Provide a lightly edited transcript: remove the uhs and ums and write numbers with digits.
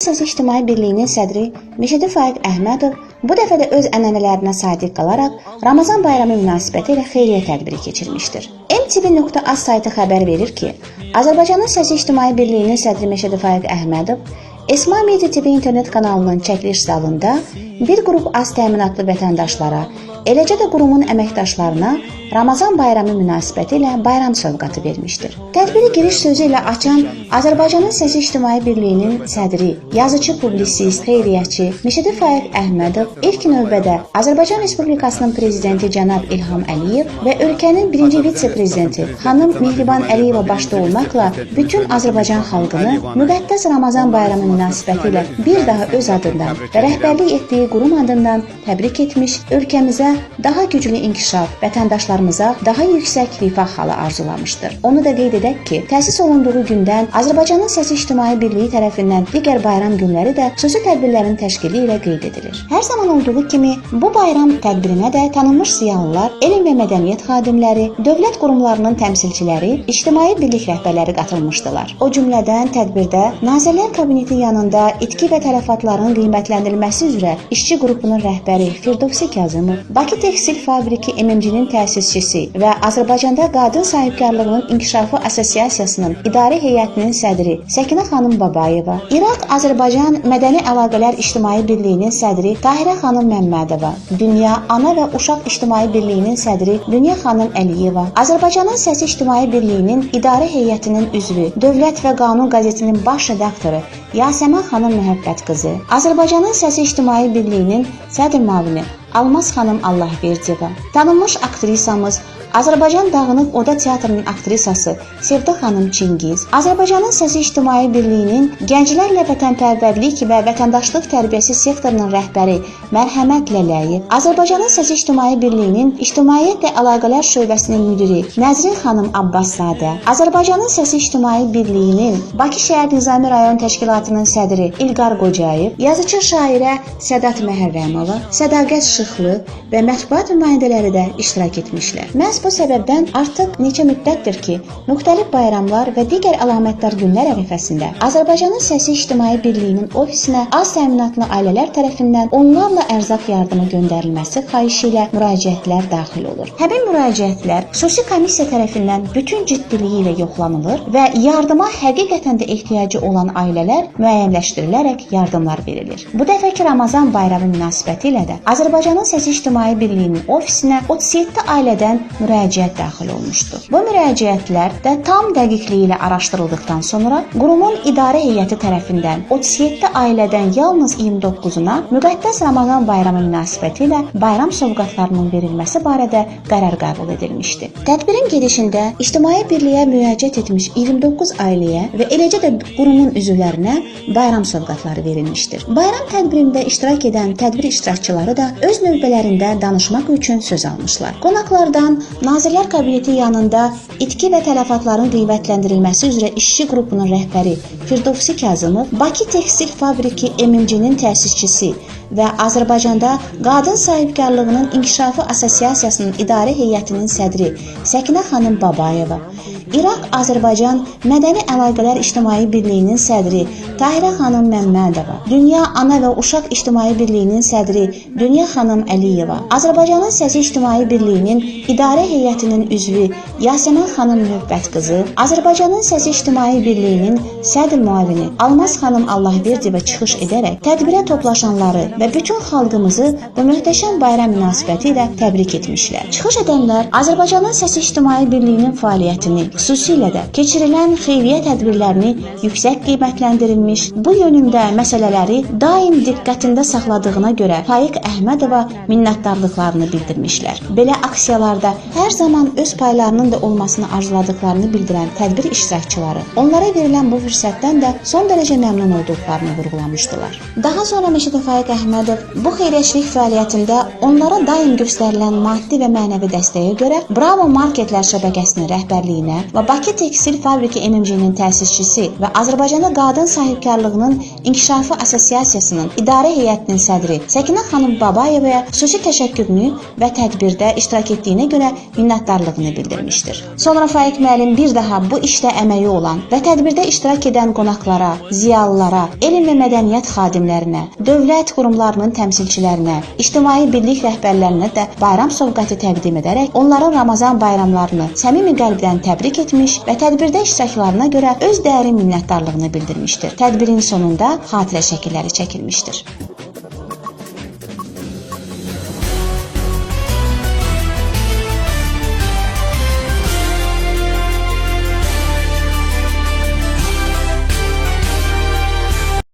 Səsi İctimai Birliyinin sədri Məşədi Faiq Əhmədov bu dəfə də öz ənənələrinə sadiq qalaraq Ramazan bayramı münasibəti ilə xeyriyyə tədbiri keçirmişdir. MTV.az saytı xəbər verir ki, Azərbaycanın Səsi İctimai Birliyinin sədri Məşədi Faiq Əhmədov Esma Media TV internet kanalının çəkiliş zalında bir qrup az təminatlı vətəndaşlara, eləcə də qurumun əməkdaşlarına Ramazan bayramı münasibəti ilə bayram sovqatı vermişdir. Tədbiri giriş sözü ilə açan Azərbaycanın Səsi İctimai Birliyinin sədri, yazıcı, publisist, xeyriyyəçi Məşədi Faiq Əhmədov ilk növbədə Azərbaycan Respublikasının prezidenti cənab İlham Əliyev və ölkənin birinci vitse-prezidenti xanım Mehriban Əliyeva başda olmaqla bütün Azərbaycan xalqını müqəddəs Ramazan bayramı münasibəti ilə bir daha öz adından və rəhbərlik etdiyi qurum adından təbrik etmiş, ölkəmizə daha güclü inkişaf, vətəndaşlarımıza daha yüksək rifah halı arzulamışdır. Onu da qeyd edək ki, təsis olunduğu gündən Azərbaycanın Səsi İctimai Birliyi tərəfindən digər bayram günləri də xüsusi tədbirlərin təşkili ilə qeyd edilir. Hər zaman olduğu kimi bu bayram tədbirinə də tanınmış ziyalılar, elm və mədəniyyət xadimləri, dövlət qurumlarının təmsilçiləri, ictimai birlik rəhbərləri qatılmışdılar. O cümlədən tədbirdə Nazirlər Kabineti yanında itki və tələfatların qiymətləndirilməsi üzrə işçi qrupunun rəhbəri Firdovsi Kazımov, Bakı Tekstil Fabriki MMC-nin təsisçisi və Azərbaycanda Qadın Sahibkarlığının İnkişafı Assosiasiyasının idarə heyətinin sədri Səkinə xanım Babayeva, İraq-Azərbaycan Mədəni Əlaqələr İctimai Birliyinin sədri Tahirə xanım Məmmədova, Dünya Ana və Uşaq İctimai Birliyinin sədri Dünya xanım Əliyeva, Azərbaycanın Səsi İctimai Birliyinin idarə heyətinin üzvü, Dövlət və Qanun qəzetinin baş redaktoru Yasəmən xanım Məhəbbət qızı, Azərbaycanın Səsi İctimai Birliyinin sədr müavini Almaz xanım Allahverdiyeva, tanınmış aktrisamız Azərbaycan Dağınıq Oda Teatrının aktrisası Sevda xanım Çingiz, Azərbaycanın Səsi İctimai Birliyinin Gənclərlə Vətənpərvərlik və Vətəndaşlıq Tərbiyəsi sektorunun rəhbəri Mərhəmət Lələyev, Azərbaycanın Səsi İctimai Birliyinin İctimaiyyətlə Əlaqələr şöbəsinin müdiri Nəzrin xanım Abbaszadə, Azərbaycanın Səsi İctimai Birliyinin Bakı şəhər Nizami rayon təşkilatının sədri İlqar Qocayev, yazıcı şairə Sədat Məhərrəmova, Sədaqət Şıxlı və mətbuat nümayəndələri də iştirak etmişlər. Məhz bu səbəbdən artıq neçə müddətdir ki, müxtəlif bayramlar və digər əlamətdar günlər ərəfəsində Azərbaycanın Səsi İctimai Birliyinin ofisinə az təminatlı ailələr tərəfindən onlarla ərzaq yardımı göndərilməsi xahişi ilə müraciətlər daxil olur. Həmin müraciətlər xüsusi komissiya tərəfindən bütün ciddiliyi ilə yoxlanılır və yardıma həqiqətən də ehtiyacı olan ailələr müəyyənləşdirilərək yardımlar verilir. Bu dəfəki Ramazan bayramı münasibəti ilə də Azərbaycanın Səsi İctimai Birliyinin ofisinə 37 ailədən müraciət daxil olmuşdur. Bu müraciətlər də tam dəqiqliyi ilə araşdırıldıqdan sonra qurumun idarə heyəti tərəfindən 37 ailədən yalnız 29-una müqəddəs Ramazan bayramı münasibəti ilə bayram sovqatlarının verilməsi barədə qərar qəbul edilmişdi. Tədbirin gedişində İctimai Birliyə müraciət etmiş 29 ailəyə və eləcə də qurumun üzvlərinə bayram sovqatları verilmişdir. Bayram tədbirində iştirak edən tədbir iştirakçıları da öz növbələrində danışmaq üçün söz almışlar. Qonaqlardan Nazirlər Kabineti yanında itki və tələfatların qiymətləndirilməsi üzrə işçi qrupunun rəhbəri Firdovsi Kazımov, Bakı Tekstil Fabriki MMC-nin təsisçisi və Azərbaycanda Qadın Sahibkarlığının İnkişafı Assosiasiyasının idarə heyətinin sədri Səkinə xanım Babayeva, İraq-Azərbaycan Mədəni Əlaqələr İctimai Birliyinin sədri Tahirə xanım Məmmədova, Dünya Ana və Uşaq İctimai Birliyinin sədri Dünya xanım Əliyeva, Azərbaycanın Səsi İctimai Birliyinin idarə heyətinin üzvü Yasəmən xanım Məhəbbət qızı, Azərbaycanın Səsi İctimai Birliyinin sədr müavini Almaz xanım Allahverdiyeva çıxış edərək tədbirə toplaşanları və bütün xalqımızı bu möhtəşəm bayram münasibəti ilə təbrik etmişlər. Çıxış edənlər Azərbaycanın Səsi İctimai Birliyinin fəaliyyətini, xüsusilə də keçirilən xeyriyyə tədbirlərini yüksək qiymətləndirilmiş, bu yönündə məsələləri daim diqqətində saxladığına görə Faiq Əhmədova minnətdarlıqlarını bildirmişlər. Belə aksiyalarda hər zaman öz paylarının da olmasını arzuladıqlarını bildirən tədbir iştirakçıları onlara verilən bu fürsətdən də son dərəcə məmnun olduqlarını vurğulamışdılar. Daha sonra Məşədi Faiq Əhmədov bu xeyriyyəçilik fəaliyyətində onlara daim göstərilən maddi və mənəvi dəstəyə görə Bravo Marketlər şəbəkəsinin rəhbərliyinə və Bakı Tekstil Fabriki MMC-nin təsisçisi və Azərbaycanda Qadın Sahibkarlığının İnkişafı Assosiasiyasının İdarə Heyətinin sədri Səkinə xanım Babayevaya xüsusi təşəkkürünü və tədbirdə iştirak etdiyinə görə minnətdarlığını bildirmişdir. Sonra Faiq müəllim bir daha bu işdə əməyi olan və tədbirdə iştirak edən qonaqlara, ziyalılara, elm və mədəniyyət xadimlərinə, dövlət qurumlarının təmsilçilərinə, ictimai birlik rəhbərlərinə də bayram sovqatı təqdim edərək onların Ramazan bayramlarını səmimi qəlbdən təbrik etmiş və tədbirdə iştiraklarına görə öz dərin minnətdarlığını bildirmişdir. Tədbirin sonunda xatirə şəkilləri çəkilmişdir.